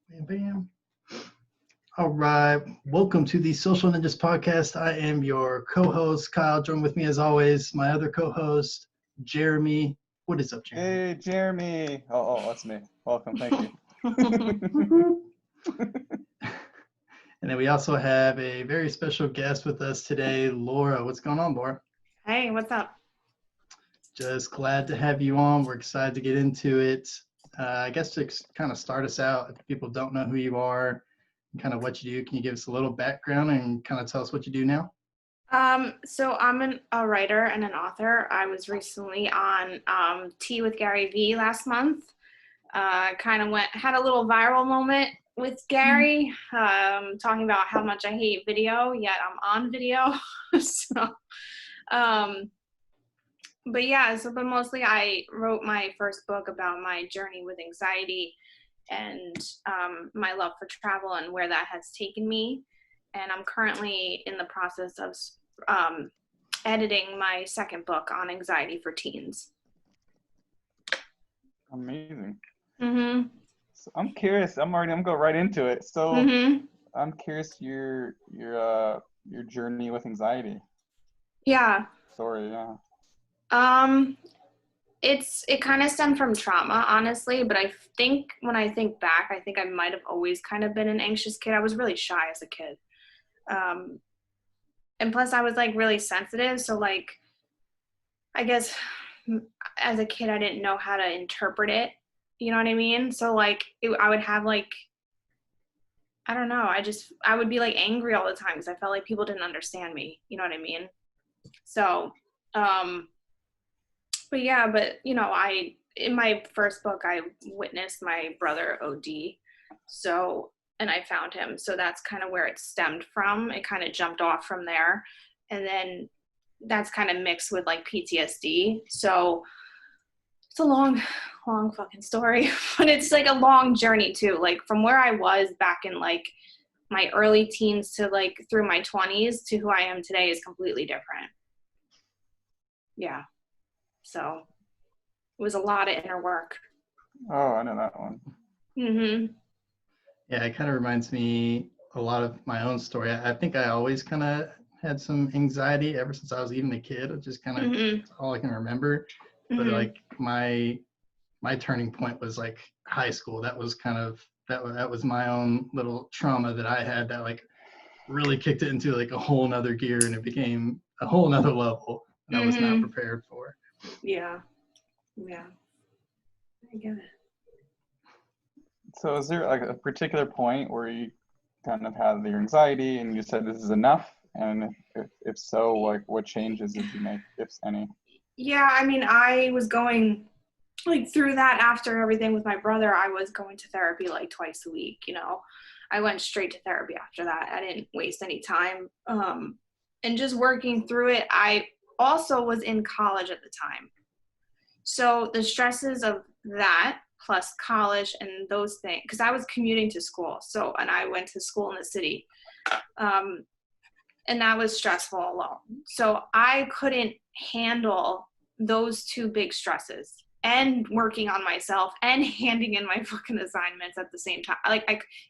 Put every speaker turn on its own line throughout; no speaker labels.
Bam, bam. All right. Welcome to the Social Ninjas Podcast. I am your co-host, Kyle. Join with me as always, my other co-host, Jeremy. What is up, Jeremy?
Hey, Jeremy. Oh, that's me. Welcome. Thank you.
And then we also have a very special guest with us today, Laura. What's going on, Laura?
Hey, what's up?
Just glad to have you on. We're excited to get into it. I guess to kind of start us out, if people don't know who you are and kind of what you do, can you give us a little background and kind of tell us what you do now?
So I'm a writer and an author. I was recently on Tea with Garyvee last month. Had a little viral moment with Gary, talking about how much I hate video, yet I'm on video. But mostly I wrote my first book about my journey with anxiety and my love for travel and where that has taken me. And I'm currently in the process of editing my second book on anxiety for teens.
Amazing.
Mm-hmm.
So I'm curious. I'm gonna go right into it. So I'm curious your journey with anxiety.
Yeah.
Story, yeah.
It kind of stemmed from trauma, honestly, but I think when I think back, I think I might have always kind of been an anxious kid. I was really shy as a kid. And plus I was like really sensitive. So like, I guess as a kid, I didn't know how to interpret it. You know what I mean? So like I would have like, I don't know. I would be like angry all the time because I felt like people didn't understand me. You know what I mean? So, but you know, in my first book, I witnessed my brother OD. So, and I found him. So that's kind of where it stemmed from. It kind of jumped off from there. And then that's kind of mixed with like PTSD. So it's a long fucking story, but it's like a long journey too. Like from where I was back in like my early teens to like through my 20s to who I am today is completely different. Yeah. So it was a lot of inner work.
Oh, I know that one.
Mm-hmm.
Yeah, it kind of reminds me a lot of my own story. I think I always kind of had some anxiety ever since I was even a kid. It's just kind of all I can remember. But like my turning point was like high school. That was kind of that was my own little trauma that I had that like really kicked it into like a whole nother gear, and it became a whole nother level that I was not prepared for.
Yeah. I get it.
So is there like a particular point where you kind of had your anxiety and you said this is enough? And if so, like what changes did you make, if any?
Yeah, I mean, I was going like through that after everything with my brother. I was going to therapy like twice a week, you know. I went straight to therapy after that. I didn't waste any time. And just working through it. I also was in college at the time. So the stresses of that plus college and those things, because I was commuting to school. And I went to school in the city. And that was stressful alone. So I couldn't handle those two big stresses and working on myself and handing in my fucking assignments at the same time.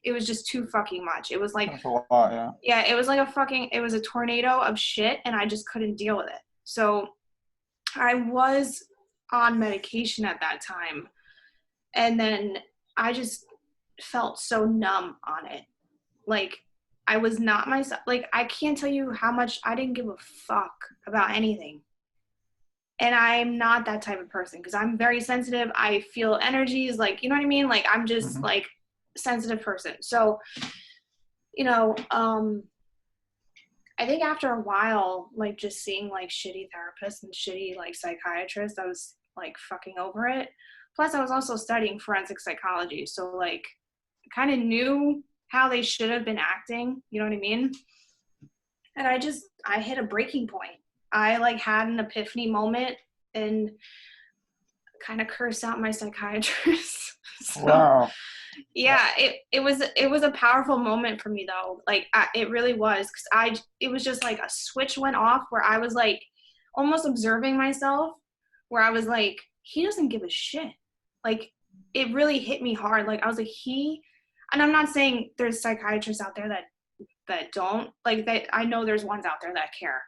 It was just too fucking much. It was like,
that's a lot, yeah.
Yeah, it was like it was a tornado of shit and I just couldn't deal with it. So I was on medication at that time. And then I just felt so numb on it. Like I was not myself. Like I can't tell you how much I didn't give a fuck about anything. And I'm not that type of person because I'm very sensitive. I feel energies, like, you know what I mean? Like I'm just like a sensitive person. So, you know, I think after a while, like just seeing like shitty therapists and shitty like psychiatrists, I was like fucking over it. Plus I was also studying forensic psychology. So like I kind of knew how they should have been acting, you know what I mean? And I hit a breaking point. I like had an epiphany moment and kind of cursed out my psychiatrist. So,
wow.
Yeah, it was a powerful moment for me though. Like it really was, because it was just like a switch went off where I was like almost observing myself, where I was like, he doesn't give a shit. Like it really hit me hard. Like I was like, and I'm not saying there's psychiatrists out there that don't, like, that I know there's ones out there that care,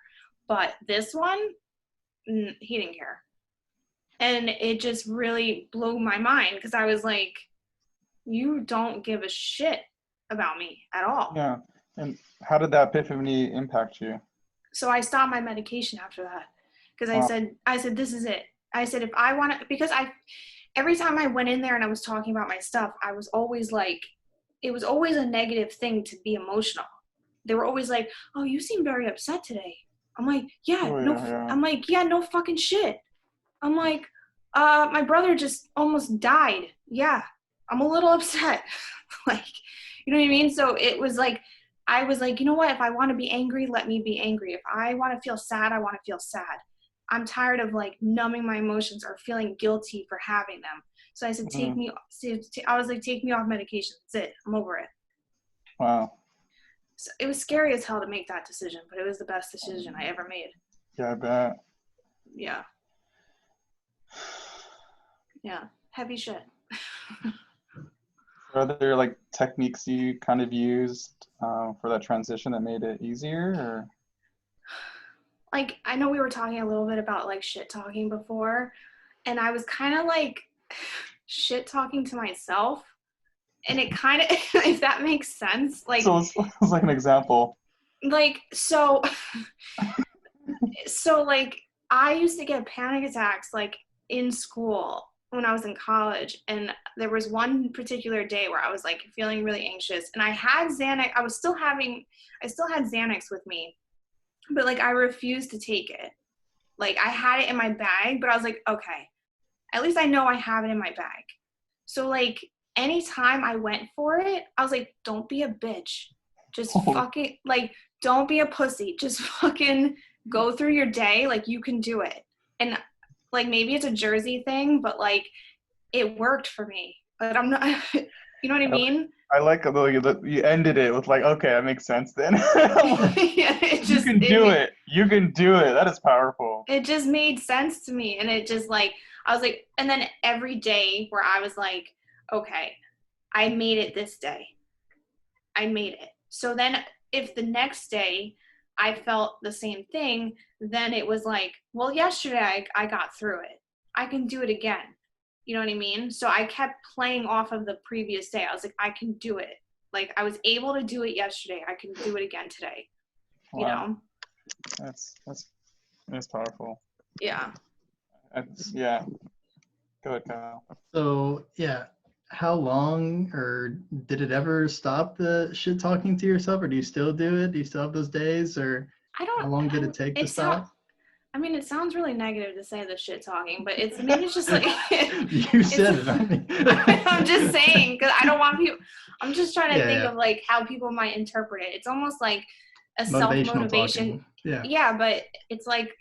but this one, he didn't care. And it just really blew my mind, because I was like, you don't give a shit about me at all.
Yeah. And how did that epiphany impact you?
So I stopped my medication after that, because I said, this is it. I said, if I want to, because every time I went in there and I was talking about my stuff, I was always like, it was always a negative thing to be emotional. They were always like, oh, you seem very upset today. I'm like, I'm like, yeah, no fucking shit. I'm like, my brother just almost died. Yeah, I'm a little upset. Like, you know what I mean? So it was like, I was like, you know what? If I want to be angry, let me be angry. If I want to feel sad, I want to feel sad. I'm tired of like numbing my emotions or feeling guilty for having them. So I said, I was like, take me off medication. That's it. I'm over it.
Wow.
So it was scary as hell to make that decision, but it was the best decision I ever made.
Yeah, I bet.
Yeah. Yeah. Heavy shit.
Are there like techniques you kind of used for that transition that made it easier, or?
Like, I know we were talking a little bit about like shit talking before, and I was kind of like shit talking to myself, and it kind of, if that makes sense, like,
So it's like an example.
Like, so like, I used to get panic attacks like in school when I was in college, and there was one particular day where I was like feeling really anxious, and I had Xanax. I still had Xanax with me, but like I refused to take it. Like, I had it in my bag, but I was like, okay, at least I know I have it in my bag. So like anytime I went for it, I was like, don't be a bitch. Just fucking, like, don't be a pussy. Just fucking go through your day. Like, you can do it. And like, maybe it's a Jersey thing, but like, it worked for me. But I'm not, you know what I mean?
I like you ended it with like, okay, that makes sense then.
Yeah,
You can do it. You can do it. That is powerful.
It just made sense to me. And it just like, I was like, and then every day where I was like, okay, I made it this day. I made it. So then if the next day I felt the same thing, then it was like, well, yesterday I got through it. I can do it again. You know what I mean? So I kept playing off of the previous day. I was like, I can do it. Like, I was able to do it yesterday. I can do it again today.
Wow.
You know?
That's powerful.
Yeah.
Yeah. Go ahead, Kyle.
So yeah, how long, or did it ever stop the shit talking to yourself, or do you still do it? Do you still have those days, or how long did it take to stop?
I mean, it sounds really negative to say the shit talking, but maybe it's just like
you said it. I mean.
I'm just saying, because I don't want people. I'm just trying to think of like how people might interpret it. It's almost like a self-motivation. Yeah, but it's like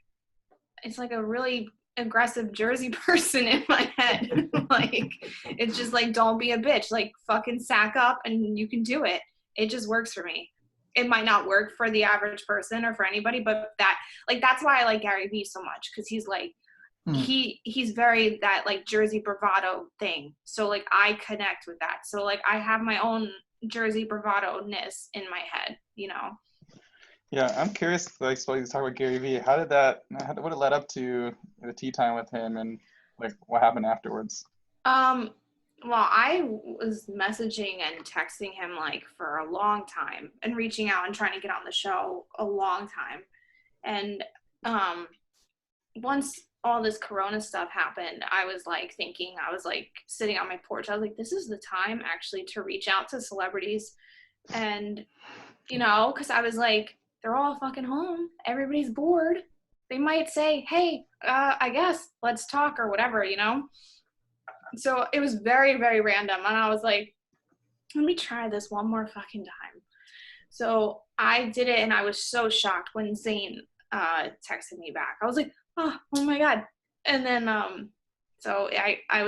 a really aggressive Jersey person in my head. Like, it's just like, don't be a bitch. Like, fucking sack up and you can do it. It just works for me. It might not work for the average person or for anybody, but that's why I like Garyvee so much, because he's like, he's very that like Jersey bravado thing. So like I connect with that. So like I have my own Jersey bravado-ness in my head, you know?
Yeah, I'm curious, like, so you talk about Garyvee. What it led up to the tea time with him, and like what happened afterwards?
Well, I was messaging and texting him like for a long time and reaching out and trying to get on the show a long time. And once all this Corona stuff happened, I was like sitting on my porch. I was like, this is the time actually to reach out to celebrities. And, you know, because I was like, they're all fucking home. Everybody's bored. They might say, hey, I guess let's talk or whatever, you know? So it was very, very random. And I was like, let me try this one more fucking time. So I did it, and I was so shocked when Zane texted me back. I was like, oh my God. And then, so I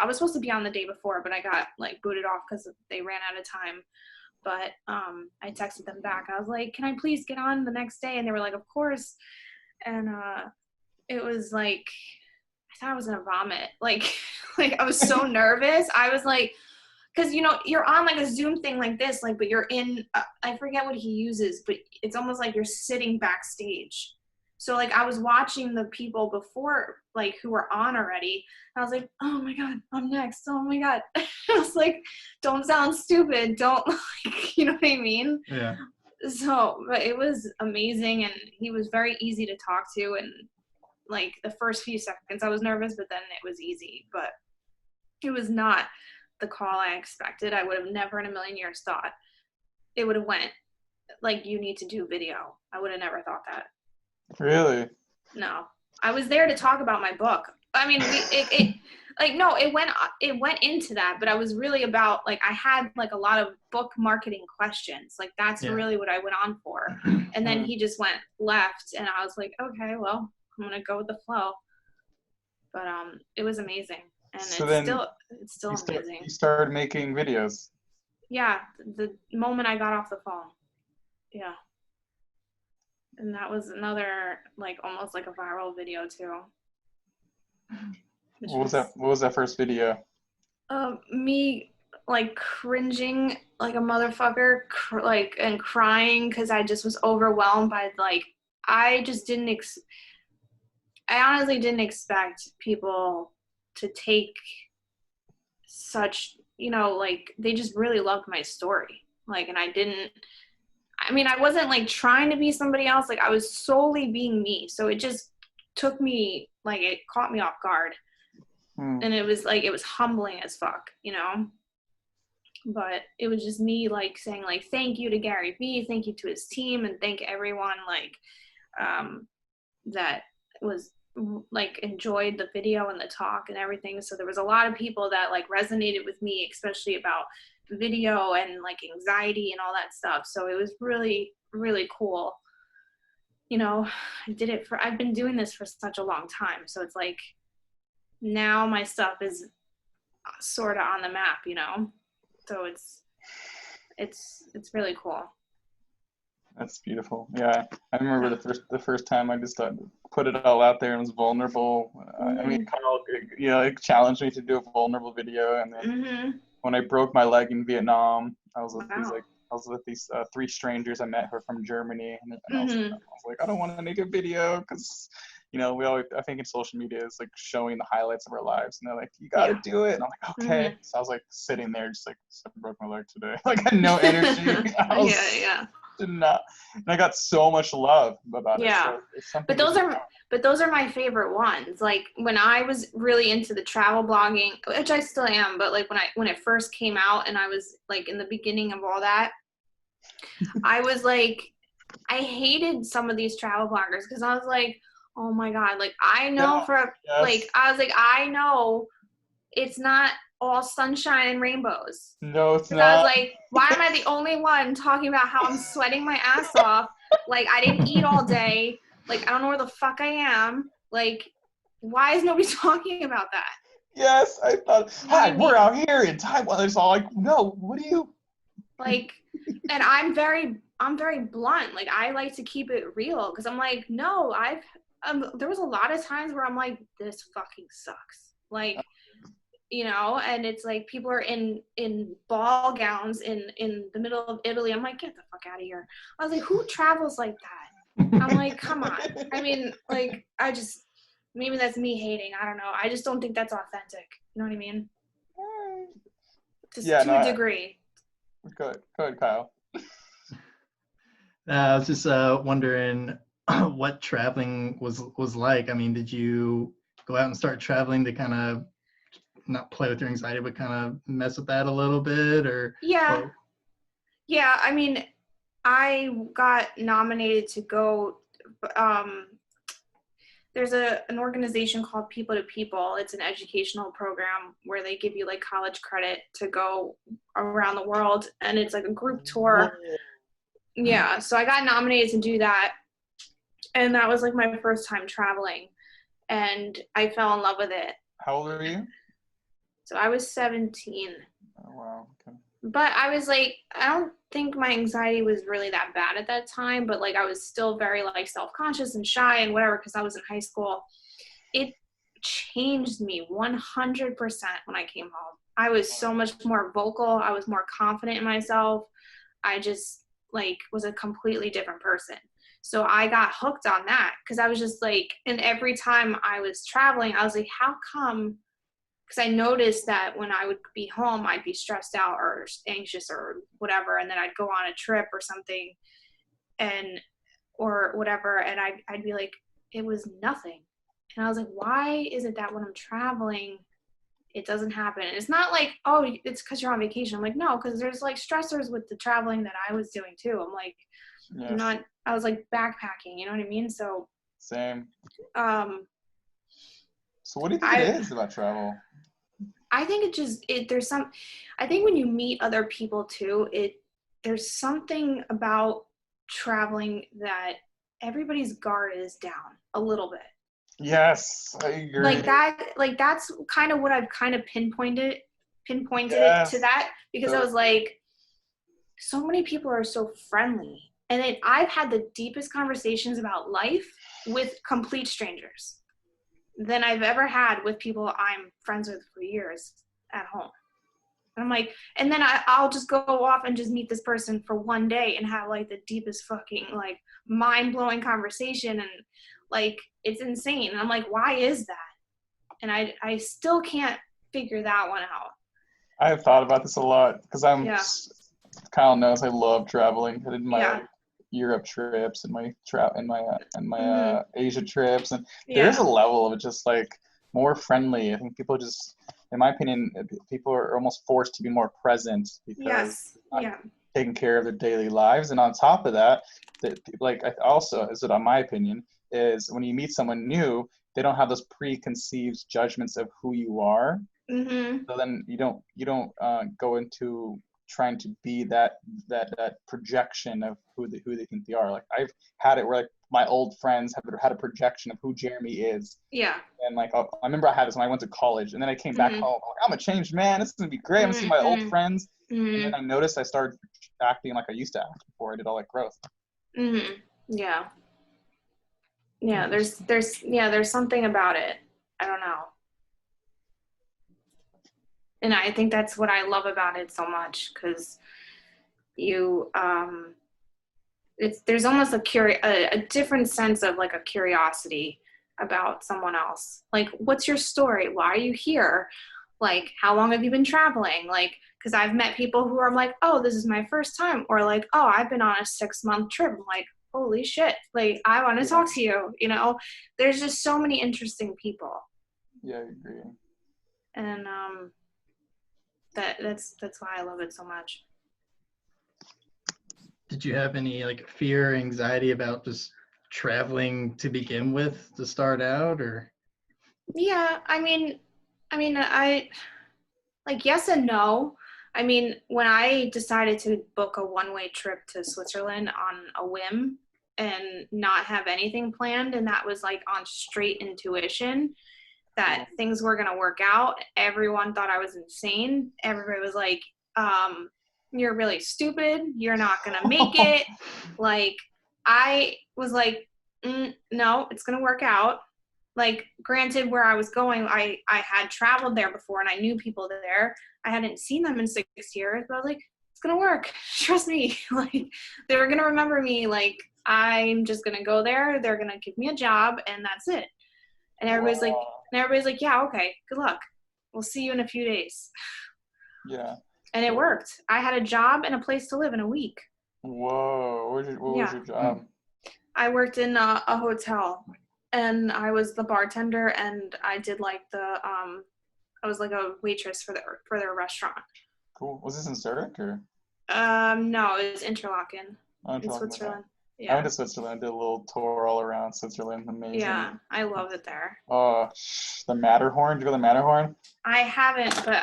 was supposed to be on the day before, but I got like booted off because they ran out of time. But I texted them back. I was like, can I please get on the next day? And they were like, of course. And it was like, I thought I was gonna vomit. Like I was so nervous. I was like, because, you know, you're on like a Zoom thing like this, like, but you're in, I forget what he uses, but it's almost like you're sitting backstage. So like I was watching the people before, like who were on already. I was like, oh my God, I'm next. Oh my God. I was like, don't sound stupid. Don't like, you know what I mean?
Yeah.
So, but it was amazing. And he was very easy to talk to. And like the first few seconds I was nervous, but then it was easy. But it was not the call I expected. I would have never in a million years thought it would have went like, you need to do video. I would have never thought that.
Really?
No, I was there to talk about my book. I mean, it went into that, but I was really about, like, I had like a lot of book marketing questions. Like that's really what I went on for. And then he just went left and I was like, okay, well, I'm going to go with the flow. But it was amazing. And
So
it's still amazing.
You started making videos.
Yeah, the moment I got off the phone. Yeah. And that was another, like, almost like a viral video too.
What was that first video?
Me like cringing like a motherfucker, and crying because I just was overwhelmed by, like, I honestly didn't expect people to take such, you know, like, they just really loved my story. Like, and I wasn't like trying to be somebody else. Like I was solely being me. So it just took me, like, it caught me off guard. And it was like, it was humbling as fuck, you know? But it was just me, like, saying, like, thank you to Garyvee, thank you to his team, and thank everyone, like, that was, like, enjoyed the video and the talk and everything. So there was a lot of people that, like, resonated with me, especially about video and, like, anxiety and all that stuff. So it was really, really cool. You know, I've been doing this for such a long time. So it's like, now my stuff is sort of on the map, you know? So it's really cool.
That's beautiful. Yeah, I remember the first time I just put it all out there and was vulnerable. I mean, Kyle, you know, it challenged me to do a vulnerable video, and then when I broke my leg in Vietnam, I was with these three strangers I met who from Germany, and I was like, I don't want to make a video because, you know, I think in social media is like showing the highlights of our lives, and they're like, you got to do it. And I'm like, okay. So I was like sitting there just like, I broke my leg today. Like I had no energy. Did not, and I got so much love about it. So it's something.
But those are my favorite ones. Like when I was really into the travel blogging, which I still am, but like when it first came out and I was like in the beginning of all that, I was like, I hated some of these travel bloggers because I was like, oh my God, like I know I know it's not all sunshine and rainbows.
No, it's not.
I was like, why am I the only one talking about how I'm sweating my ass off? Like I didn't eat all day. Like I don't know where the fuck I am. Like, why is nobody talking about that?
Yes, I thought, hi, we're out here in Taiwan. It's all like, no, what do you?
Like, and I'm very blunt. Like I like to keep it real because I'm like, no, there was a lot of times where I'm like, this fucking sucks. Like, you know, and it's like people are in ball gowns in the middle of Italy. I'm like, get the fuck out of here. I was like, who travels like that? I'm like, come on. I mean, like, maybe that's me hating. I don't know. I just don't think that's authentic. You know what I mean? Just to a degree.
Go ahead, Kyle.
I was just wondering what traveling was like. I mean, did you go out and start traveling to kind of not play with your anxiety, but kind of mess with that a little bit, or?
Yeah. I mean, I got nominated to go. There's an organization called People to People. It's an educational program where they give you like college credit to go around the world, and it's like a group tour. Yeah, so I got nominated to do that, and that was like my first time traveling, and I fell in love with it.
How old are you?
So I was 17.
Oh, wow. Okay.
But I was like, I don't think my anxiety was really that bad at that time, but like I was still very like self-conscious and shy and whatever because I was in high school. It changed me 100% when I came home. I was so much more vocal. I was more confident in myself. I just like was a completely different person. So I got hooked on that because I was just like, and every time I was traveling, I was like, how come? Because I noticed that when I would be home, I'd be stressed out or anxious or whatever. And then I'd go on a trip or something or whatever. And I'd be like, it was nothing. And I was like, why is it that when I'm traveling, it doesn't happen? And it's not like, oh, it's because you're on vacation. I'm like, no, because there's like stressors with the traveling that I was doing too. I'm like,
Yes.
I was like backpacking, you know what I mean? So,
Same.
um,
So what do you think it is about travel?
I think I think when you meet other people too, there's something about traveling that everybody's guard is down a little bit.
Yes, I agree.
That's kind of what I've kind of pinpointed it to
Yes.
that, because I was like, so many people are so friendly. And then I've had the deepest conversations about life with complete strangers than I've ever had with people I'm friends with for years at home. And I'm like, and then I'll just go off and just meet this person for one day and have like the deepest fucking like mind-blowing conversation, and like it's insane. And I'm like, why is that? And I still can't figure that one out.
I have thought about this a lot because Kyle knows I love traveling. I did my Europe trips and my Asia trips, and there's a level of just like more friendly. I think people just, in my opinion, people are almost forced to be more present because taking care of their daily lives. And on top of that, on my opinion, is when you meet someone new, they don't have those preconceived judgments of who you are.
Mm-hmm.
So then you don't go into trying to be that projection of who they think they are. Like I've had it where like my old friends have had a projection of who Jeremy is.
Yeah.
And like I remember I had this when I went to college, and then I came back home. I'm like, I'm a changed man. This is gonna be great. I'm gonna see my old friends. And then I noticed I started acting like I used to act before I did all that growth.
Yeah. Yeah. There's something about it. I don't know. And I think that's what I love about it so much, because there's almost a different sense of like a curiosity about someone else. Like, what's your story? Why are you here? Like, how long have you been traveling? Like, because I've met people who are like, oh, this is my first time, or like, oh, I've been on a 6-month trip. I'm like, holy shit! Like, I want to talk to you. You know, there's just so many interesting people.
Yeah, I agree.
And that's why I love it so much.
Did you have any like fear or anxiety about just traveling to begin with to start out, or?
Yeah, I mean, I like yes and no. I mean, when I decided to book a one-way trip to Switzerland on a whim and not have anything planned, and that was like on straight intuition that things were going to work out, everyone thought I was insane. Everybody was like, you're really stupid. You're not going to make it. Like, I was like, no, it's going to work out. Like, granted, where I was going, I had traveled there before and I knew people there. I hadn't seen them in 6 years, but I was like, it's going to work. Trust me. Like, they're going to remember me. Like, I'm just going to go there. They're going to give me a job and that's it. And everybody's like, yeah, okay, good luck. We'll see you in a few days.
Yeah.
And it worked. I had a job and a place to live in a week.
Whoa. What was your job?
I worked in a hotel, and I was the bartender, and I did like I was like a waitress for their restaurant.
Cool. Was this in Zurich or?
No, it was Interlaken in Switzerland. Yeah.
I went to Switzerland, did a little tour all around Switzerland. Amazing.
Yeah, I love it there.
Oh, the Matterhorn. Did you go to the Matterhorn?
I haven't, but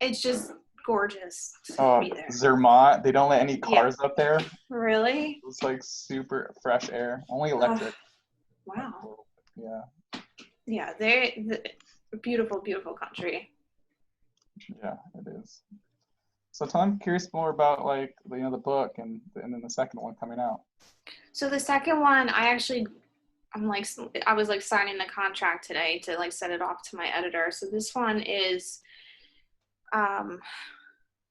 it's just gorgeous to be there.
Zermatt. They don't let any cars up there.
Really?
It's like super fresh air. Only electric.
Wow.
Yeah.
Yeah, they're beautiful, beautiful country.
Yeah, it is. So I'm curious more about like the book and then the second one coming out.
So the second one, I was like signing the contract today to like send it off to my editor. So this one is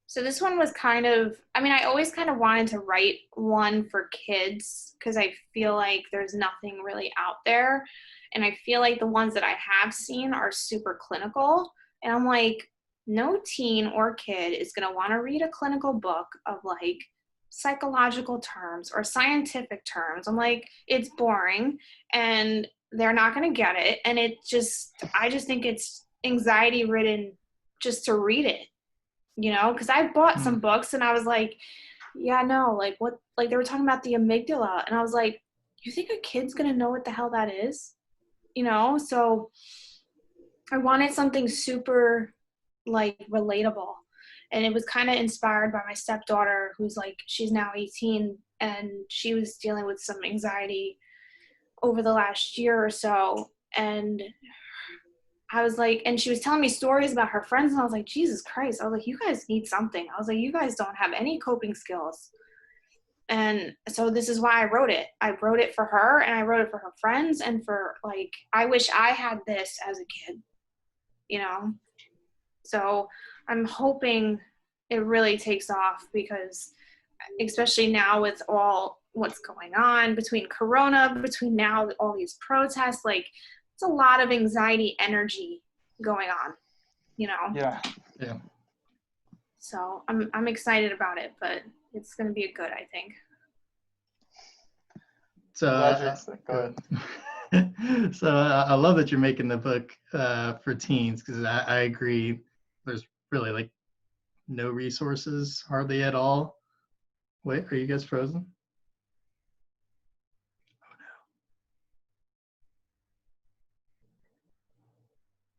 So this one was kind of, I mean, I always kind of wanted to write one for kids because I feel like there's nothing really out there. And I feel like the ones that I have seen are super clinical. And I'm like, no teen or kid is going to want to read a clinical book of like psychological terms or scientific terms. I'm like, it's boring and they're not going to get it. And I just think it's anxiety ridden just to read it. You know, because I bought some books and I was like, yeah, no, like what, like they were talking about the amygdala. And I was like, you think a kid's going to know what the hell that is? You know, so I wanted something super like relatable. And it was kind of inspired by my stepdaughter, who's like, she's now 18 and she was dealing with some anxiety over the last year or so. And I was like, and she was telling me stories about her friends, and I was like, Jesus Christ. I was like, you guys need something. I was like, you guys don't have any coping skills. And so this is why I wrote it. I wrote it for her, and I wrote it for her friends, and for like, I wish I had this as a kid, you know? So I'm hoping it really takes off because especially now with all what's going on between Corona, between now all these protests, like, it's a lot of anxiety energy going on, you know?
Yeah.
So I'm excited about it, but it's going to be good, I think.
So,
go ahead.
So I love that you're making the book for teens, because I agree. There's really like no resources hardly at all. Wait, are you guys frozen?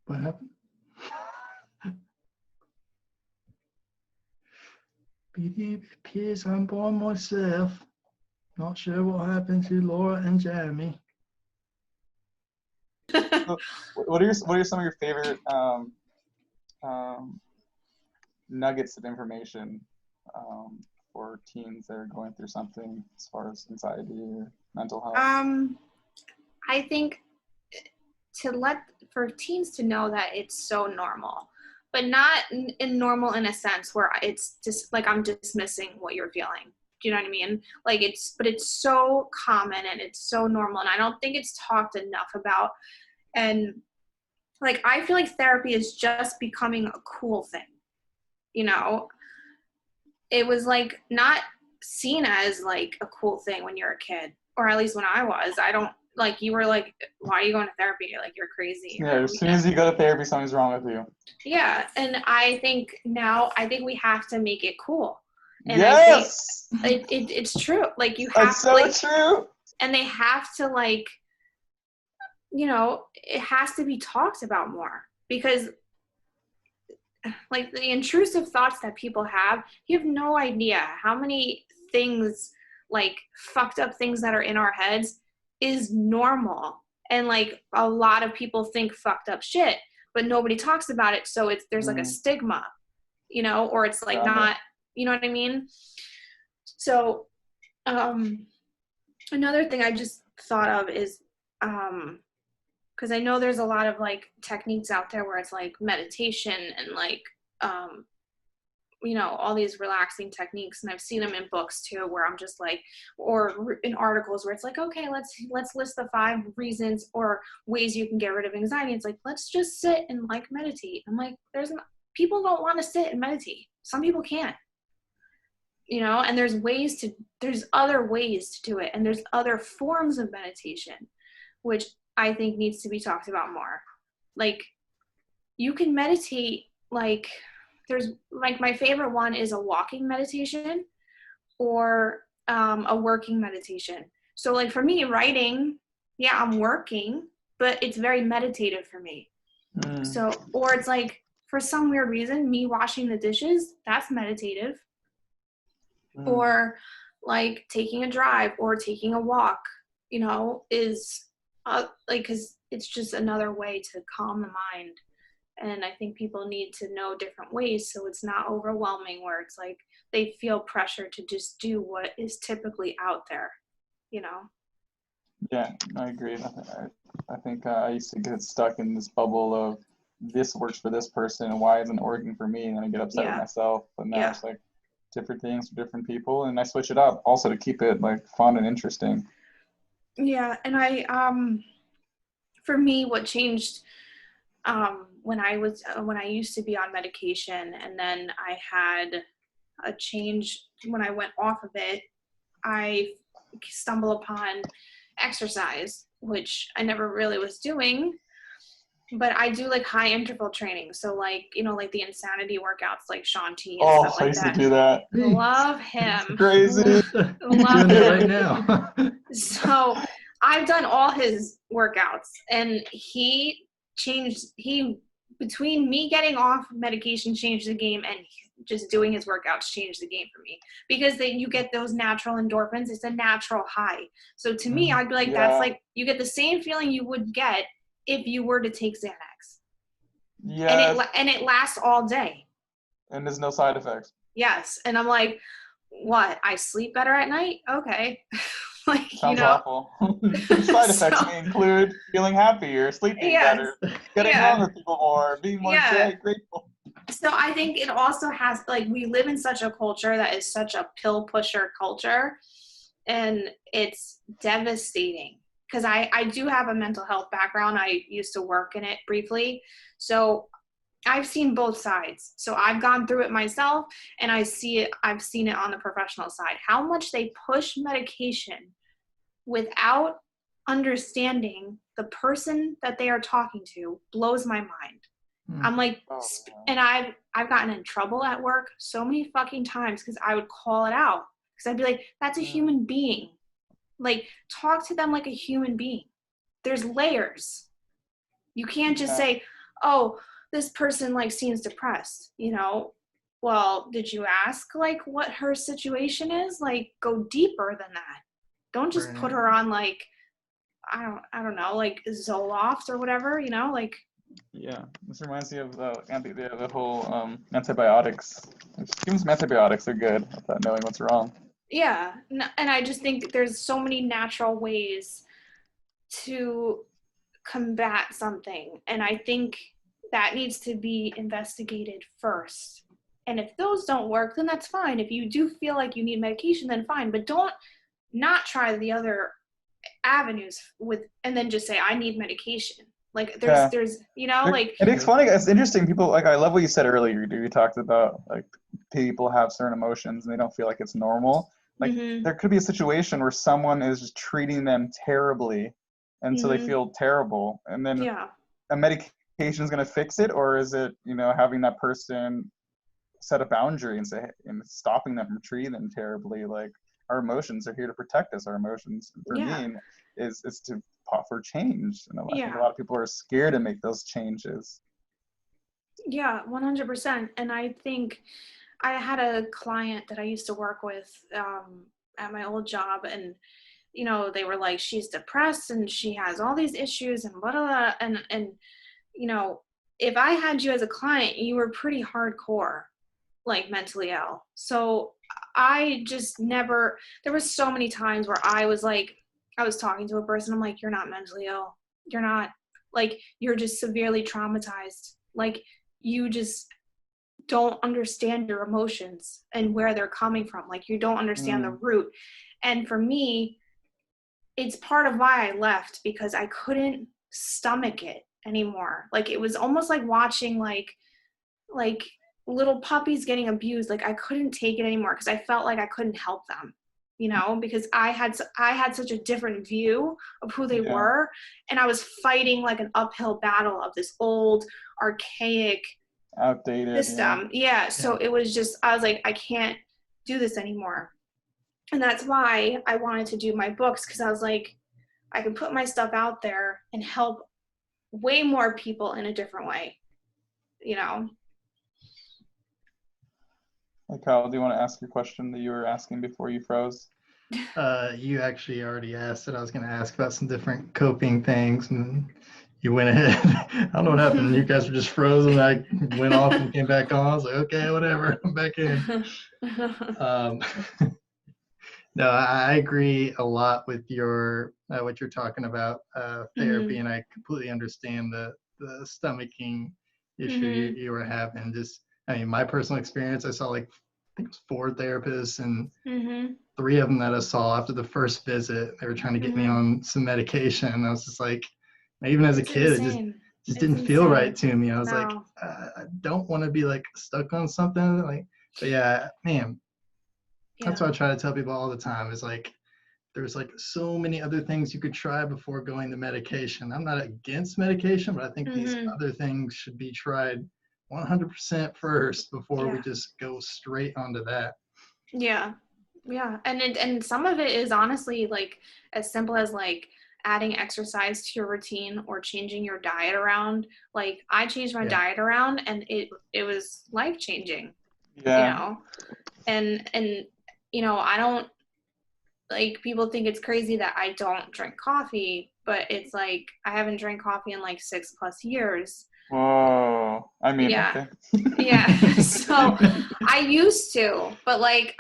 What happened? Appears I'm by myself. Not sure what happened to Laura and Jeremy.
What are some of your favorite nuggets of information for teens that are going through something as far as anxiety or mental health?
I think for teens to know that it's so normal, but not in normal in a sense where it's just like I'm dismissing what you're feeling. Do you know what I mean? Like but it's so common and it's so normal, and I don't think it's talked enough about. And like, I feel like therapy is just becoming a cool thing. You know, it was like not seen as like a cool thing when you're a kid, or at least when I was. I don't, like, you were like, why are you going to therapy? You're like, you're crazy.
Yeah, as soon as you go to therapy, something's wrong with you.
Yeah, and I think we have to make it cool. And
yes!
I think it's true. Like, you have
That's so
like,
true.
And they have to, like, you know, it has to be talked about more, because like the intrusive thoughts that people have, you have no idea how many things, like fucked up things that are in our heads is normal. And like a lot of people think fucked up shit, but nobody talks about it. So there's like a stigma, you know, or it's like not, you know what I mean? So another thing I just thought of is, because I know there's a lot of like techniques out there where it's like meditation and like, you know, all these relaxing techniques, and I've seen them in books too, where I'm just like, or in articles where it's like, okay, let's list the 5 reasons or ways you can get rid of anxiety. It's like, let's just sit and like meditate. I'm like, people don't want to sit and meditate. Some people can't, you know, and there's other ways to do it, and there's other forms of meditation, which I think needs to be talked about more. Like, you can meditate, like, there's like, my favorite one is a walking meditation or a working meditation. So like for me, writing, yeah, I'm working, but it's very meditative for me. So, or it's like, for some weird reason, me washing the dishes, that's meditative. Or like taking a drive or taking a walk, you know, is like, because it's just another way to calm the mind. And I think people need to know different ways, so it's not overwhelming where it's like they feel pressure to just do what is typically out there, you know?
Yeah, I agree. I think I used to get stuck in this bubble of this works for this person and why isn't it working for me? And then I get upset with myself. But now it's like different things for different people, and I switch it up also to keep it like fun and interesting.
Yeah, and I for me, what changed when I used to be on medication, and then I had a change when I went off of it. I stumbled upon exercise, which I never really was doing, but I do like high interval training. So like, you know, like the insanity workouts, like Shaun T and stuff like that.
I used to do that.
Love him.
Crazy.
Love
doing it
him
right now.
So I've done all his workouts, and between me getting off medication changed the game, and just doing his workouts changed the game for me, because then you get those natural endorphins. It's a natural high. So to me, I'd be like, that's like, you get the same feeling you would get if you were to take Xanax. Yeah. And it lasts all day.
And there's no side effects.
Yes. And I'm like, what? I sleep better at night? Okay. Like,
sounds awful. Side effects may include feeling happier, sleeping better, getting along with people more, being more grateful.
So I think it also has, like, we live in such a culture that is such a pill pusher culture, and it's devastating. Because I do have a mental health background. I used to work in it briefly. So I've seen both sides. So I've gone through it myself, and I've seen it on the professional side. How much they push medication without understanding the person that they are talking to blows my mind. I'm like, and I've gotten in trouble at work so many fucking times because I would call it out. Because I'd be like, that's a human being. Like, talk to them like a human being. There's layers. You can't just say, oh, this person like seems depressed, you know. Well, did you ask like what her situation is? Like, go deeper than that. Don't just put her on like, I don't know, like Zoloft or whatever, you know, like.
Yeah, this reminds me of the whole antibiotics. Just give them some antibiotics; they're good without knowing what's wrong.
Yeah, and I just think there's so many natural ways to combat something, and I think that needs to be investigated first. And if those don't work, then that's fine. If you do feel like you need medication, then fine, but don't not try the other avenues and then just say, I need medication. Like there's, you know, like.
And it's funny, it's interesting. People, like, I love what you said earlier, you talked about like people have certain emotions and they don't feel like it's normal. Like there could be a situation where someone is just treating them terribly, and so they feel terrible, and then a medication is going to fix it, or is it, you know, having that person set a boundary and say, and stopping them from treating them terribly? Like, our emotions are here to protect us. Our emotions, for me, is to offer change, and I think a lot of people are scared to make those changes.
Yeah, 100%. And I think I had a client that I used to work with at my old job, and you know, they were like, she's depressed and she has all these issues and blah, blah, blah. And you know, if I had you as a client, you were pretty hardcore, like mentally ill. So I just never, there was so many times where I was like, I was talking to a person, I'm like, you're not mentally ill. You're not, like, you're just severely traumatized. Like, you just don't understand your emotions and where they're coming from. Like, you don't understand the root. And for me, it's part of why I left, because I couldn't stomach it anymore. Like, it was almost like watching like little puppies getting abused. Like, I couldn't take it anymore because I felt like I couldn't help them, you know, because I had such a different view of who they were, and I was fighting like an uphill battle of this old, archaic,
outdated
system. So it was just, I was like, I can't do this anymore. And that's why I wanted to do my books, because I was like, I can put my stuff out there and help way more people in a different way, you know.
Hey, Kyle, do you want to ask your question that you were asking before you froze?
You actually already asked it. I was going to ask about some different coping things, and you went ahead. I don't know what happened. You guys were just frozen. I went off and came back on. I was like, okay, whatever. I'm back in. No, I agree a lot with your what you're talking about, therapy, and I completely understand the stomaching issue you were having. Just, I mean, my personal experience, I saw like, I think it was 4 therapists, and 3 of them that I saw after the first visit, they were trying to get me on some medication. And I was just like, even as a kid, it just didn't feel right to me. I was like, I don't want to be like stuck on something. Like, but yeah, man, that's what I try to tell people all the time, is like, there's like so many other things you could try before going to medication. I'm not against medication, but I think these other things should be tried 100% first before we just go straight onto that.
Yeah. And some of it is honestly like as simple as like adding exercise to your routine or changing your diet around. Like I changed my diet around, and it was life changing.
Yeah.
You know, and you know, I don't, like, people think it's crazy that I don't drink coffee, but it's like I haven't drank coffee in like 6+ years.
Whoa. I mean,
yeah.
okay.
Yeah. So I used to, but like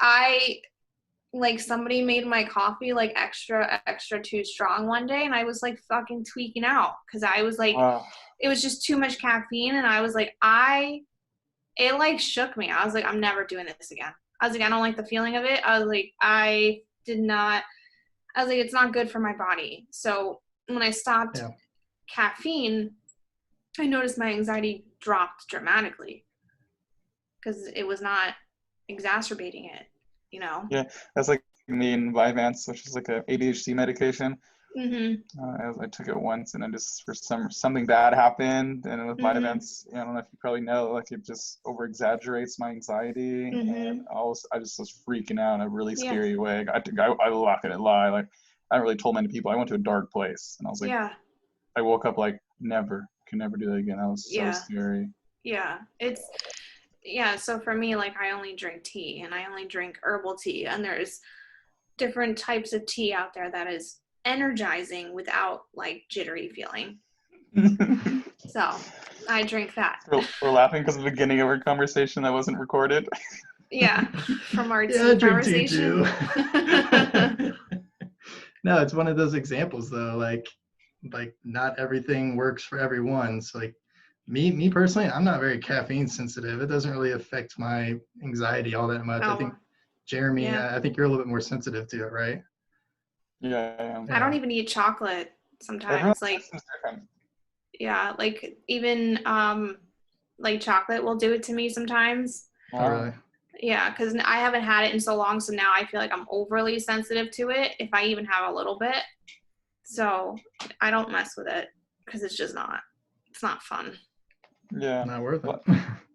somebody made my coffee like extra too strong one day, and I was like fucking tweaking out because I was like, it was just too much caffeine, and I was like, it like shook me. I was like, I'm never doing this again. I was like, I don't like the feeling of it. I was like, it's not good for my body. So when I stopped caffeine, I noticed my anxiety dropped dramatically because it was not exacerbating it, you know?
Yeah, that's like me and Vyvanse, which is like a ADHD medication. I took it once, and then just for something bad happened, and with Vyvanse, I don't know if you probably know, like it just over exaggerates my anxiety, and I just was freaking out in a really scary way. I not gonna lie, like I haven't really told many people. I went to a dark place, and I was like, I woke up like can never do that again. That was so scary.
So for me, like I only drink tea, and I only drink herbal tea, and there's different types of tea out there that is energizing without like jittery feeling. So I drink that.
We're laughing because of the beginning of our conversation that wasn't recorded.
From our tea conversation.
No, it's one of those examples though, like not everything works for everyone. So like me personally, I'm not very caffeine sensitive. It doesn't really affect my anxiety all that much. I think Jeremy, I think you're a little bit more sensitive to it, right?
Yeah.
I don't even eat chocolate sometimes. Like even like chocolate will do it to me sometimes.
Oh, really?
Yeah, because I haven't had it in so long, so now I feel like I'm overly sensitive to it if I even have a little bit. So I don't mess with it because it's not fun.
Yeah.
Not worth it.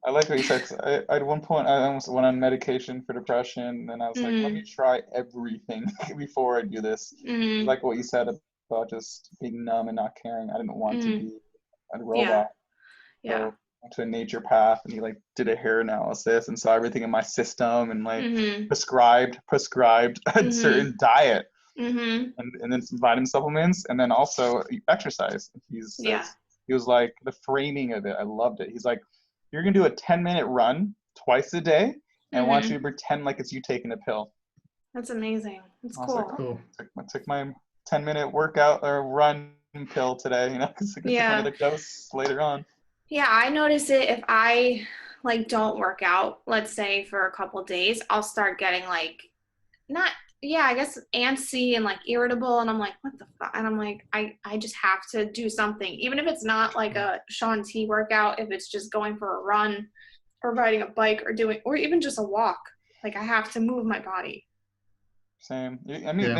I like what you said. At one point, I almost went on medication for depression, and I was like, let me try everything before I do this. Like what you said about just being numb and not caring. I didn't want to be a robot. So I went to a nature path, and he like did a hair analysis and saw everything in my system, and like prescribed a certain diet, and then some vitamin supplements, and then also exercise. He was like, the framing of it, I loved it. He's like, you're going to do a 10-minute run twice a day, and I want you to pretend like it's you taking a pill.
That's amazing. That's cool.
Like, cool. I took my 10-minute workout or run pill today, you know, because I took another dose later on.
Yeah, I notice it if I like don't work out, let's say for a couple of days, I'll start getting like I guess antsy and like irritable, and I'm like, what the fuck? And I'm like, I just have to do something, even if it's not like a Shaun T workout, if it's just going for a run or riding a bike or even just a walk. Like I have to move my body. Same.
I mean,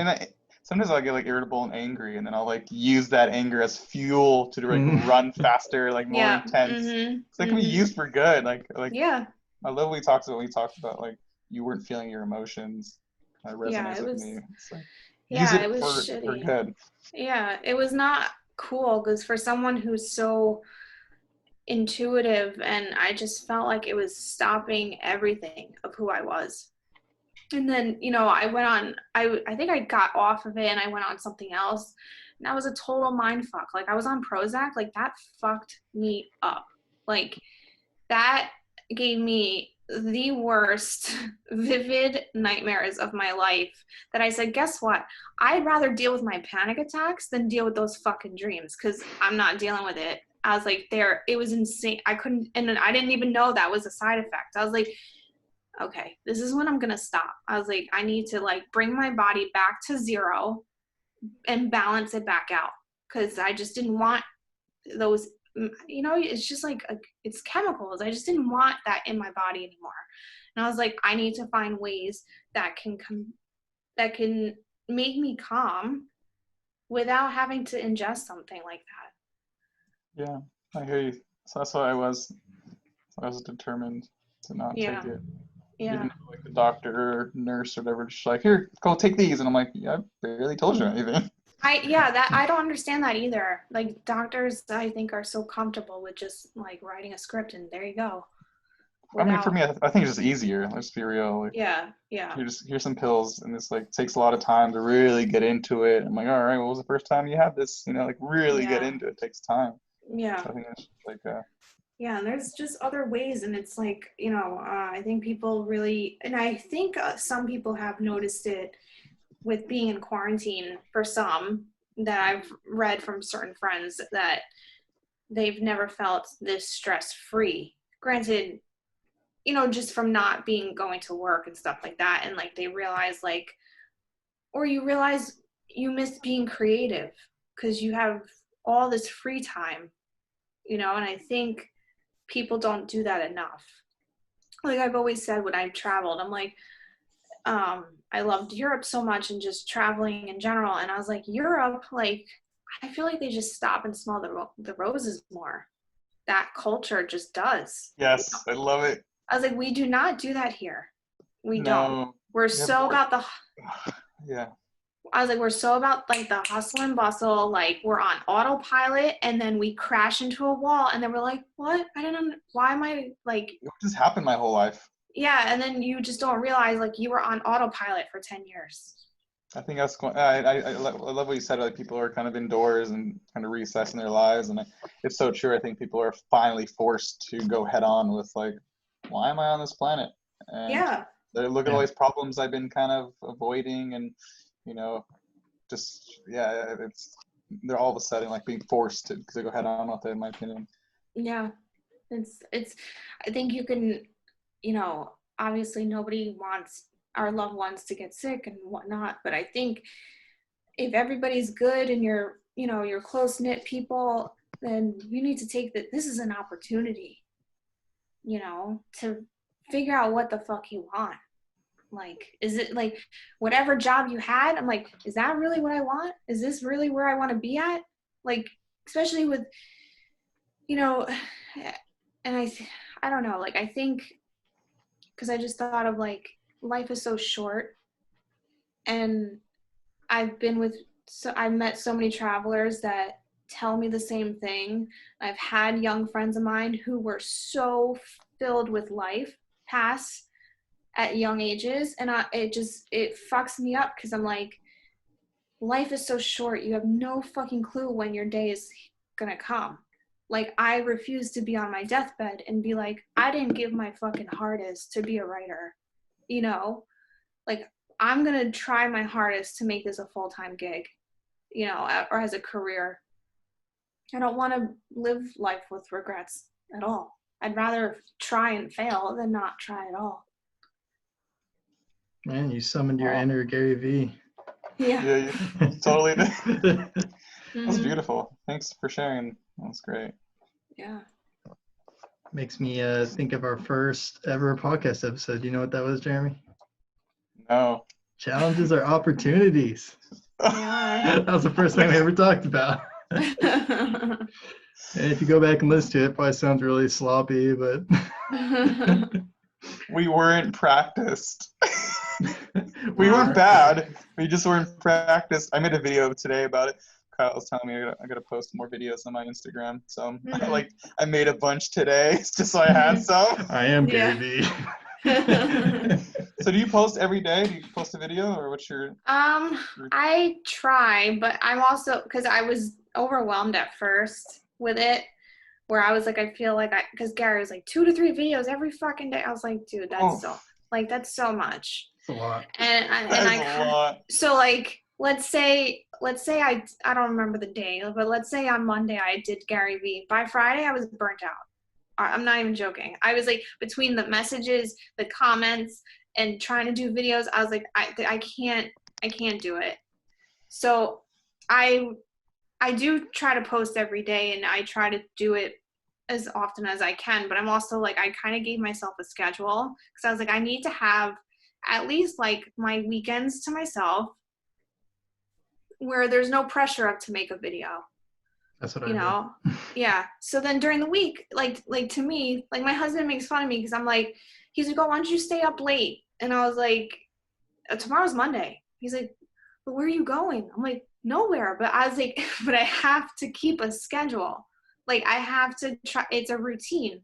sometimes I'll get like irritable and angry, and then I'll like use that anger as fuel to like run faster, like more intense. So it can be used for good. Like I love what we talked about like you weren't feeling your emotions. That resonates with me. It's like, use it for good.
Yeah, it was not cool because for someone who's so intuitive, and I just felt like it was stopping everything of who I was. And then, you know, I went on, I think I got off of it and I went on something else, and that was a total mind fuck. Like I was on Prozac, like that fucked me up. Like that gave me the worst vivid nightmares of my life that I said, guess what? I'd rather deal with my panic attacks than deal with those fucking dreams, because I'm not dealing with it. I was like, it was insane. I couldn't, and I didn't even know that was a side effect. I was like, okay, this is when I'm going to stop. I was like, I need to like bring my body back to zero and balance it back out. Cause I just didn't want those, you know, it's just like, it's chemicals. I just didn't want that in my body anymore. And I was like, I need to find ways that can make me calm without having to ingest something like that.
Yeah, I hear you. So that's why I was determined to not take it.
Yeah.
Even though, like, the doctor or nurse or whatever, just like, here, go take these. And I'm like, yeah, I barely told you anything.
I don't understand that either. Like, doctors, I think, are so comfortable with just like writing a script and there you go.
I mean, for me, I think it's just easier. Let's be real. Like,
yeah.
Here's some pills, and this like takes a lot of time to really get into it. I'm like, all right, what was the first time you had this? You know, like really get into it. It takes time.
Yeah.
So I think it's like
yeah, and there's just other ways, and it's like, you know, I think people really, and I think some people have noticed it with being in quarantine. For some that I've read from certain friends, that they've never felt this stress-free. Granted, you know, just from not going to work and stuff like that, and like they realize, like, or you realize you miss being creative because you have all this free time, you know. And I think people don't do that enough. Like I've always said when I've traveled, I'm like, I loved Europe so much and just traveling in general. And I was like, Europe, like, I feel like they just stop and smell the roses more. That culture just does.
yes, I love it.
I was like, we do not do that here. We don't. We're so about the
yeah.
I was like, we're so about like the hustle and bustle, like we're on autopilot, and then we crash into a wall, and then we're like, what? I don't know. Why am I like?
It just happened my whole life.
Yeah, and then you just don't realize like you were on autopilot for 10 years.
I think that's going. I love what you said. Like people are kind of indoors and kind of reassessing their lives, and it's so true. I think people are finally forced to go head on with like, why am I on this planet? And look at all these problems I've been kind of avoiding, and you know, just they're all of a sudden like being forced to go head on with it, in my opinion.
Yeah, it's I think you can, you know, obviously nobody wants our loved ones to get sick and whatnot, but I think if everybody's good and you're, you know, you're close-knit people, then you need to take that this is an opportunity, you know, to figure out what the fuck you want. Like, is it like whatever job you had? I'm like, is that really what I want? Is this really where I want to be at? Like, especially with, you know, and I don't know, like, I think, because I just thought of like, life is so short, and I've met so many travelers that tell me the same thing. I've had young friends of mine who were so filled with life pass at young ages, and it fucks me up because I'm like, life is so short. You have no fucking clue when your day is gonna come. Like, I refuse to be on my deathbed and be like, I didn't give my fucking hardest to be a writer, you know? Like, I'm gonna try my hardest to make this a full-time gig, you know, or as a career. I don't want to live life with regrets at all. I'd rather try and fail than not try at all.
Man, you summoned your inner Garyvee.
Yeah,
you totally did. That's beautiful. Thanks for sharing. That's great.
Yeah.
Makes me think of our first ever podcast episode. You know what that was, Jeremy?
No.
Challenges are opportunities.
Yeah.
That was the first thing we ever talked about. And if you go back and listen to it, it probably sounds really sloppy, but
we weren't practiced. We weren't bad. We just weren't practiced. I made a video today about it. Kyle was telling me I gotta post more videos on my Instagram. So I made a bunch today just so I had some.
I am Garyvee.
So do you post every day? Do you post a video, or what's your
I try, but I'm also, because I was overwhelmed at first with it, where I was like, I feel like because Gary was like 2 to 3 videos every fucking day. I was like, dude, that's so much.
It's a lot.
And
a lot.
so like, let's say I don't remember the day, but let's say on Monday I did Garyvee. By Friday I was burnt out. I'm not even joking. I was like, between the messages, the comments, and trying to do videos, I was like, I can't do it. So I do try to post every day, and I try to do it as often as I can, but I'm also like, I kind of gave myself a schedule, because I was like, I need to have at least like my weekends to myself where there's no pressure up to make a video.
That's what
You know? Yeah. So then during the week, like to me, like my husband makes fun of me because I'm like, he's like, oh, why don't you stay up late? And I was like, tomorrow's Monday. He's like, but where are you going? I'm like, nowhere. But I was like, but I have to keep a schedule. Like I have to try, it's a routine.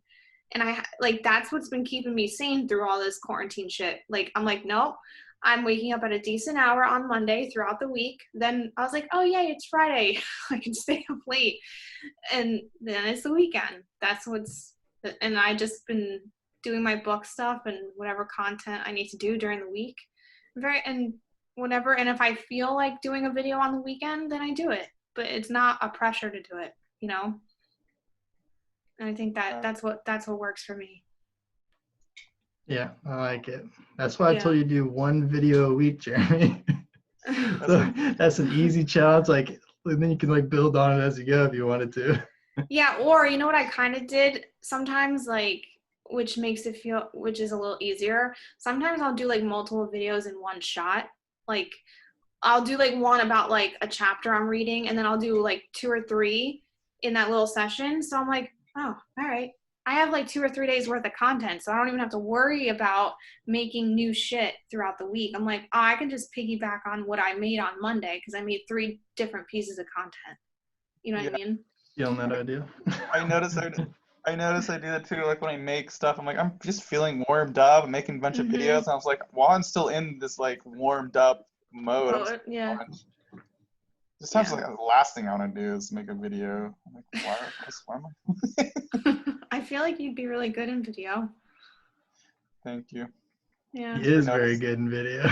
And I like, that's what's been keeping me sane through all this quarantine shit. Like, I'm like, no, I'm waking up at a decent hour on Monday throughout the week. Then I was like, oh yay, it's Friday. I can stay up late. And then it's the weekend. That's what's, and I just been doing my book stuff and whatever content I need to do during the week. And whatever. And if I feel like doing a video on the weekend, then I do it. But it's not a pressure to do it, you know? And I think that's what works for me.
Yeah, I like it. That's why I told you to do one video a week, Jeremy. So that's an easy challenge. Like, and then you can like build on it as you go if you wanted to.
Yeah, or you know what I kind of did sometimes, like, which makes it feel, which is a little easier. Sometimes I'll do like multiple videos in one shot. Like, I'll do like one about like a chapter I'm reading, and then I'll do like 2 or 3 in that little session. So I'm like, oh, all right. I have like 2 or 3 days worth of content, so I don't even have to worry about making new shit throughout the week. I'm like, oh, I can just piggyback on what I made on Monday because I made 3 different pieces of content. You know what I mean?
Feeling that idea.
I notice I do that too. Like when I make stuff, I'm like, I'm just feeling warmed up. I'm making a bunch of videos, and I was like, while I'm still in this like warmed up mode, I'm just like the last thing I want to do is make a video. I'm like, why am I?
I feel like you'd be really good in video.
Thank you.
Yeah.
He is very good in video.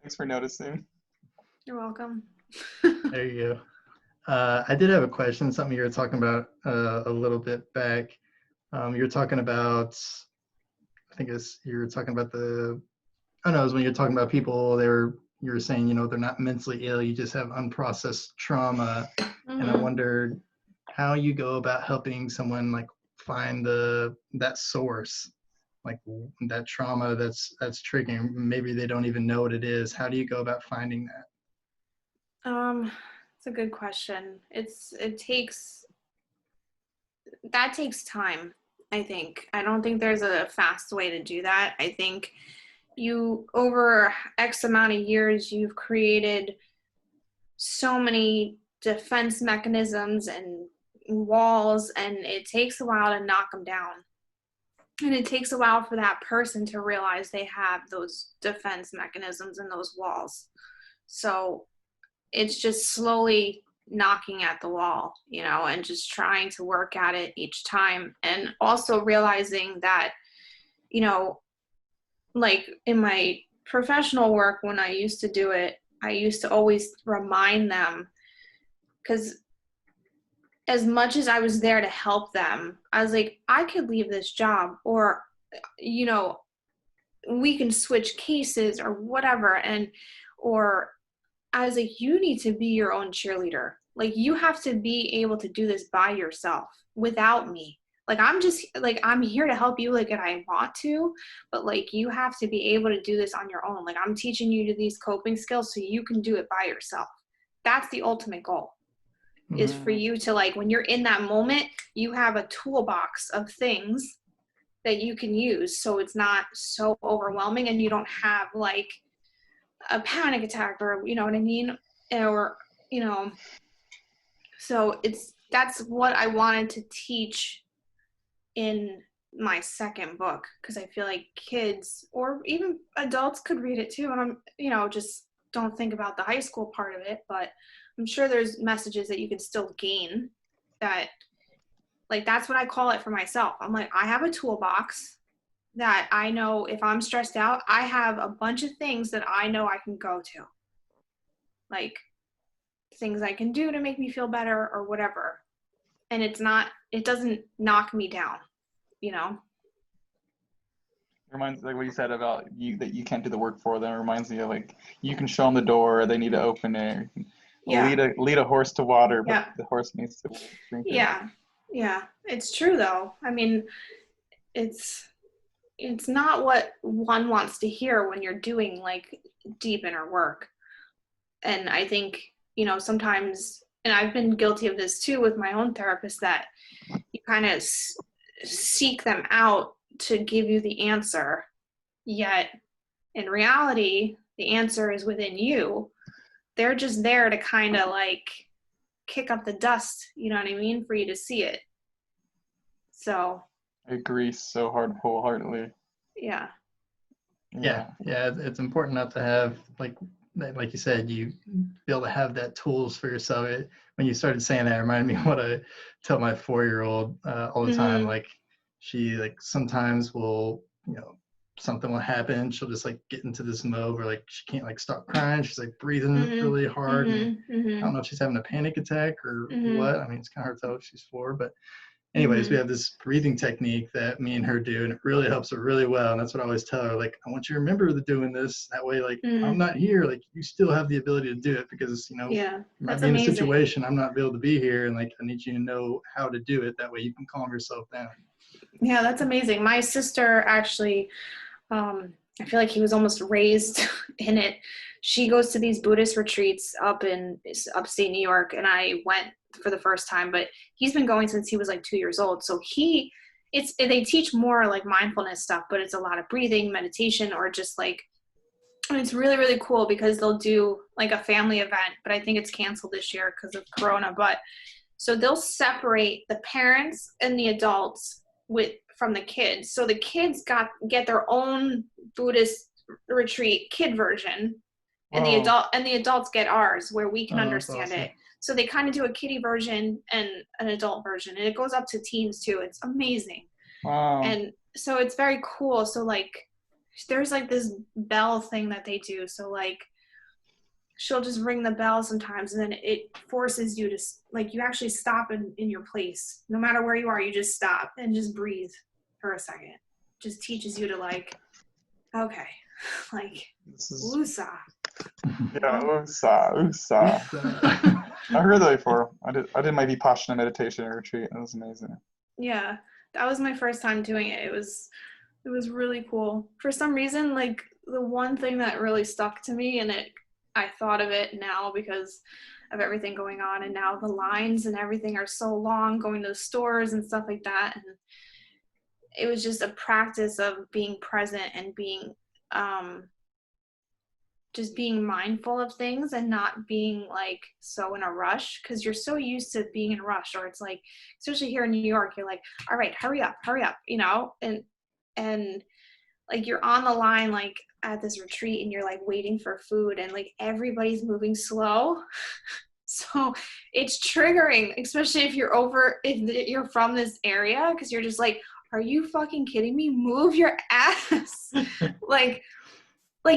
Thanks for noticing.
You're welcome.
There you go. I did have a question, something you were talking about a little bit back. You were talking about, you were talking about it was when you're talking about people, you were saying, you know, they're not mentally ill, you just have unprocessed trauma. And I wondered how you go about helping someone like find that source, like that trauma that's triggering. Maybe they don't even know what it is. How do you go about finding that?
It's a good question. That takes time, I think. I don't think there's a fast way to do that. I think over X amount of years, you've created so many defense mechanisms and walls, and it takes a while to knock them down. And it takes a while for that person to realize they have those defense mechanisms and those walls. So it's just slowly knocking at the wall, you know, and just trying to work at it each time. And also realizing that, you know, like in my professional work, when I used to do it, I used to always remind them, because as much as I was there to help them, I was like, I could leave this job, or, you know, we can switch cases or whatever. Or I was like, you need to be your own cheerleader. Like, you have to be able to do this by yourself without me. Like, I'm here to help you, like, and I want to, but like, you have to be able to do this on your own. Like, I'm teaching you these coping skills so you can do it by yourself. That's the ultimate goal, is for you to, like, when you're in that moment, you have a toolbox of things that you can use, so it's not so overwhelming and you don't have like a panic attack, or, you know what I mean? Or, you know, so that's what I wanted to teach in my second book, because I feel like kids or even adults could read it too. And I'm, you know, just don't think about the high school part of it, but I'm sure there's messages that you can still gain that, like, that's what I call it for myself. I'm like, I have a toolbox that I know if I'm stressed out, I have a bunch of things that I know I can go to. Like things I can do to make me feel better or whatever. And it doesn't knock me down, you know?
Reminds, like what you said about that you can't do the work for them. It reminds me of like you can show them the door, they need to open it.
Yeah.
Lead a horse to water, but
Yeah.
the horse needs to drink it.
Yeah. It's true though. I mean, it's not what one wants to hear when you're doing like deep inner work. And I think, you know, sometimes, and I've been guilty of this too with my own therapist, that you kind of seek them out to give you the answer, yet in reality the answer is within you. They're just there to kind of like kick up the dust, you know what I mean, for you to see it. So
I agree so wholeheartedly.
Yeah.
It's important not to have like you said, you be able to have that tools for yourself. When you started saying that, it reminded me of what I tell my 4-year-old all the time. Like she like sometimes will, you know, something will happen. She'll just like get into this mode where like she can't like stop crying. She's like breathing really hard. And I don't know if she's having a panic attack or what. I mean, it's kind of hard to tell if she's 4, but anyways, we have this breathing technique that me and her do, and it really helps her really well. And that's what I always tell her, like, I want you to remember doing this. That way, like, I'm not here. Like, you still have the ability to do it because, you know, you might be in a situation, I'm not able to be here. And, like, I need you to know how to do it. That way you can calm yourself down.
Yeah, that's amazing. My sister actually, I feel like he was almost raised in it. She goes to these Buddhist retreats up in upstate New York, and I went for the first time, but he's been going since he was like 2 years old. So they teach more like mindfulness stuff, but it's a lot of breathing, meditation, or just like, and it's really, really cool because they'll do like a family event, but I think it's canceled this year because of Corona. But so they'll separate the parents and the adults from the kids. So the kids get their own Buddhist retreat kid version, and the adults get ours where we can understand it. So they kind of do a kiddie version and an adult version, and it goes up to teens too. It's amazing.
Wow.
And so it's very cool. So like there's like this bell thing that they do. So like she'll just ring the bell sometimes, and then it forces you to like, you actually stop in your place. No matter where you are, you just stop and just breathe for a second. Just teaches you to like, okay, like woosah.
Yeah, woosah. I heard that before. I did my Vipassana meditation retreat. It was amazing.
Yeah, that was my first time doing it. It was really cool. For some reason, like the one thing that really stuck to me, and I thought of it now because of everything going on, and now the lines and everything are so long going to the stores and stuff like that. And it was just a practice of being present and being just being mindful of things and not being like so in a rush, because you're so used to being in a rush, or it's like, especially here in New York, you're like, all right, hurry up, you know, and like you're on the line like at this retreat and you're like waiting for food and like everybody's moving slow. So it's triggering, especially if you're from this area, because you're just like, are you fucking kidding me? Move your ass. like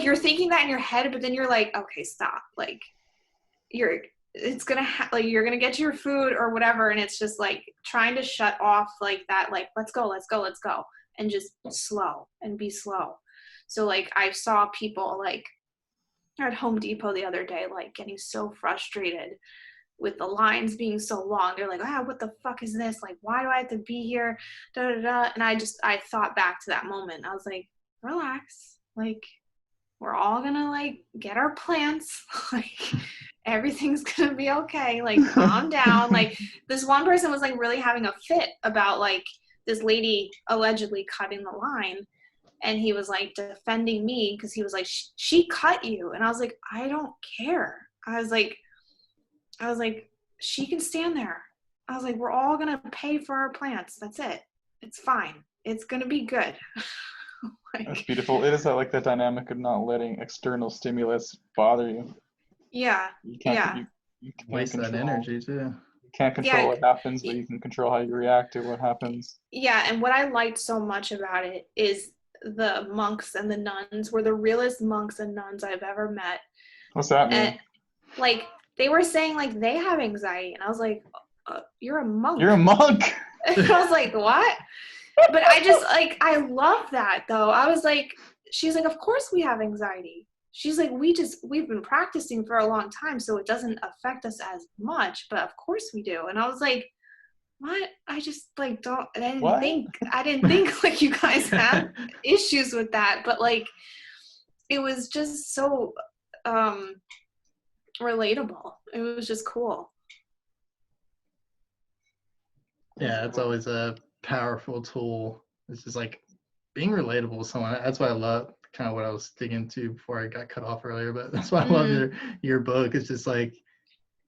you're thinking that in your head, but then you're like, okay, stop. Like you're gonna get your food or whatever, and it's just like trying to shut off like that, like let's go, and just slow and be slow. So like I saw people like at Home Depot the other day, like getting so frustrated with the lines being so long. They're like, what the fuck is this? Like, why do I have to be here? Da, da, da. And I thought back to that moment. I was like, relax. Like, we're all gonna like get our plants. Like, everything's gonna be okay. Like, calm down. Like, this one person was like really having a fit about like this lady allegedly cutting the line. And he was like defending me because he was like, she cut you. And I was like, I don't care. I was like, she can stand there. I was like, we're all going to pay for our plants. That's it. It's fine. It's going to be good.
Like, that's beautiful. It is like the dynamic of not letting external stimulus bother you.
Yeah.
You can't
waste that energy too.
You can't control what happens, but you can control how you react to what happens.
Yeah. And what I liked so much about it is the monks and the nuns were the realest monks and nuns I've ever met.
What's that mean?
And like they were saying like they have anxiety, and I was like, you're a monk.
You're a monk.
And I was like, what? But I just like, I love that though. I was like, she's like, of course we have anxiety. She's like, we've been practicing for a long time, so it doesn't affect us as much, but of course we do. And I was like, what? I just like I didn't think like you guys had issues with that, but like it was just so relatable. It was just cool.
Yeah, it's always a powerful tool. It's just like being relatable with someone. That's what I love, kind of what I was digging into before I got cut off earlier, but that's why I love your book. It's just like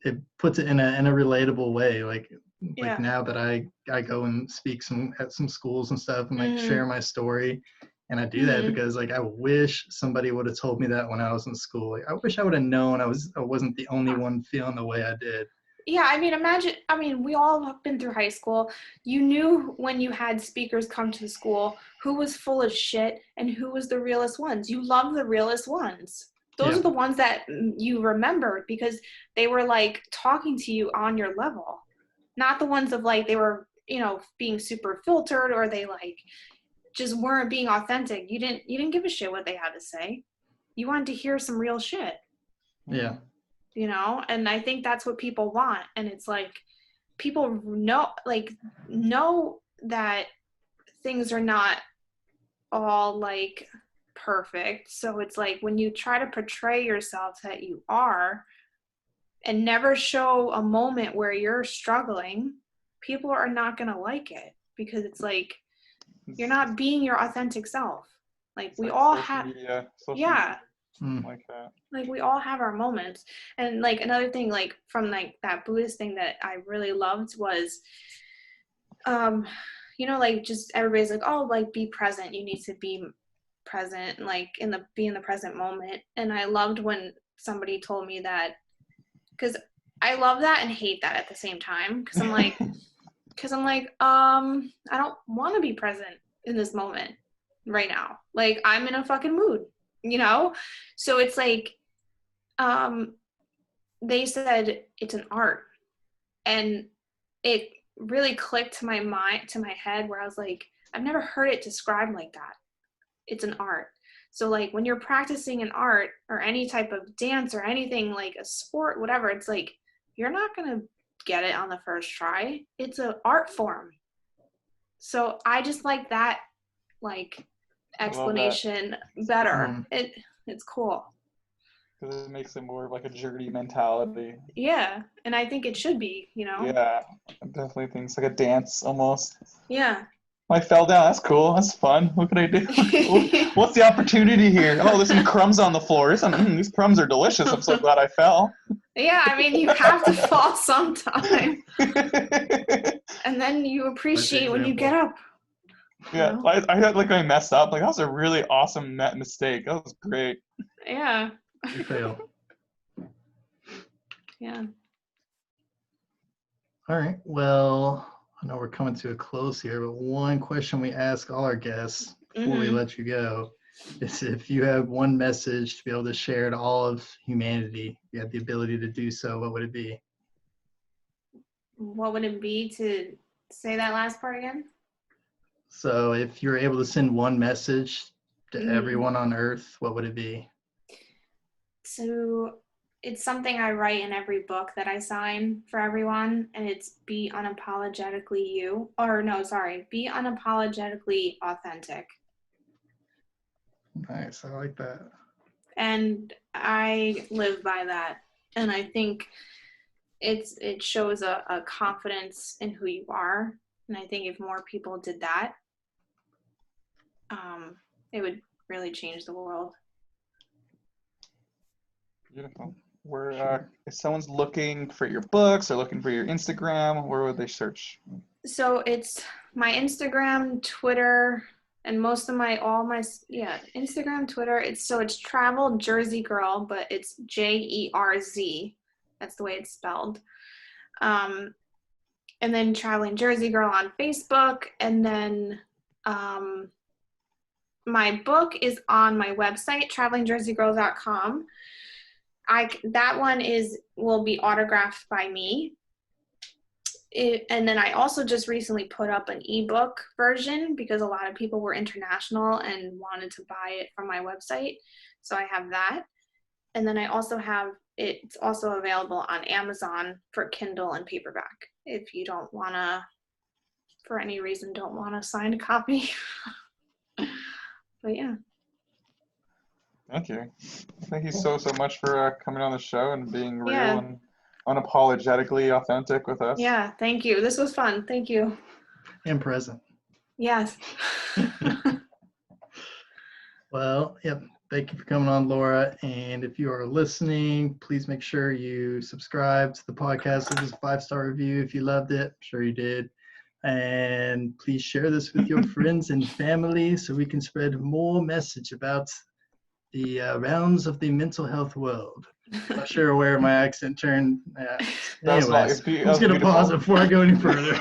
it puts it in a relatable way. Like now that I go and speak at some schools and stuff and like share my story. And I do that because like I wish somebody would have told me that when I was in school. Like, I wish I would have known I wasn't the only one feeling the way I did.
Yeah, I mean, we all have been through high school. You knew when you had speakers come to the school who was full of shit and who was the realest ones. You love the realest ones. Those are the ones that you remembered because they were like talking to you on your level, not the ones of like they were, being super filtered or they like just weren't being authentic. You didn't give a shit what they had to say. You wanted to hear some real shit.
Yeah.
And I think that's what people want. And it's like people know that things are not all like perfect. So it's like when you try to portray yourself that you are and never show a moment where you're struggling, people are not going to like it because it's like you're not being your authentic self. Like we all have media.
Like that.
Like we all have our moments. And like another thing like from like that Buddhist thing that I really loved was like just everybody's like, oh, like be present, you need to be present, like be in the present moment. And I loved when somebody told me that, because I love that and hate that at the same time, because I'm like I don't want to be present in this moment right now. Like I'm in a fucking mood, so it's like they said it's an art, and it really clicked to my mind, to my head, where I was like, I've never heard it described like that. It's an art. So like when you're practicing an art or any type of dance or anything, like a sport, whatever, it's like you're not gonna get it on the first try. It's an art form. So I just like that like explanation better. It's cool.
Because it makes it more of like a journey mentality.
Yeah, and I think it should be,
Yeah, I definitely think it's like a dance almost.
Yeah.
I fell down. That's cool. That's fun. What can I do? What's the opportunity here? Oh, there's some crumbs on the floor. These crumbs are delicious. I'm so glad I fell.
Yeah, I mean, you have to fall sometime. And then you appreciate when you get up.
Yeah, I had like I messed up. Like that was a really awesome mistake. That was great.
Yeah.
You fail.
Yeah.
All right. Well, I know we're coming to a close here, but one question we ask all our guests before we let you go is if you have one message to be able to share to all of humanity, you have the ability to do so, what would it be?
What would it be? To say that last part again?
So if you're able to send one message to everyone on Earth, what would it be?
So it's something I write in every book that I sign for everyone, and it's be unapologetically you. Or no, sorry, be unapologetically authentic.
Nice, I like that.
And I live by that. And I think it shows a confidence in who you are. And I think if more people did that, it would really change the world.
Beautiful. If someone's looking for your books or looking for your Instagram, where would they search?
So it's my Instagram, Twitter, and most of Instagram, Twitter. It's Travel Jersey Girl, but it's JERZ. That's the way it's spelled. And then Traveling Jersey Girl on Facebook, and then my book is on my website, travelingjerseygirl.com. That one will be autographed by me. And then I also just recently put up an ebook version because a lot of people were international and wanted to buy it from my website. So I have that. And then I also have, it's also available on Amazon for Kindle and paperback if you don't want to, for any reason, don't want a signed copy. But yeah.
Thank you. Thank you so much for coming on the show and being real and unapologetically authentic with us.
Yeah, thank you. This was fun. Thank you.
And present.
Yes.
Well, yep. Thank you for coming on, Laura. And if you are listening, please make sure you subscribe to the podcast. Leave us a 5-star review if you loved it. I'm sure you did. And please share this with your friends and family so we can spread more message about the rounds of the mental health world. I'm not sure where my accent turned. Anyways, I'm just going to pause before I go any further.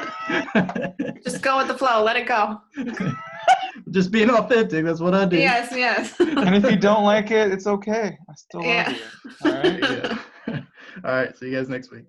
Just go with the flow. Let it go.
Just being authentic. That's what I do.
Yes, yes.
And if you don't like it, it's okay. I still love you. All right?
Yeah. All right. See you guys next week.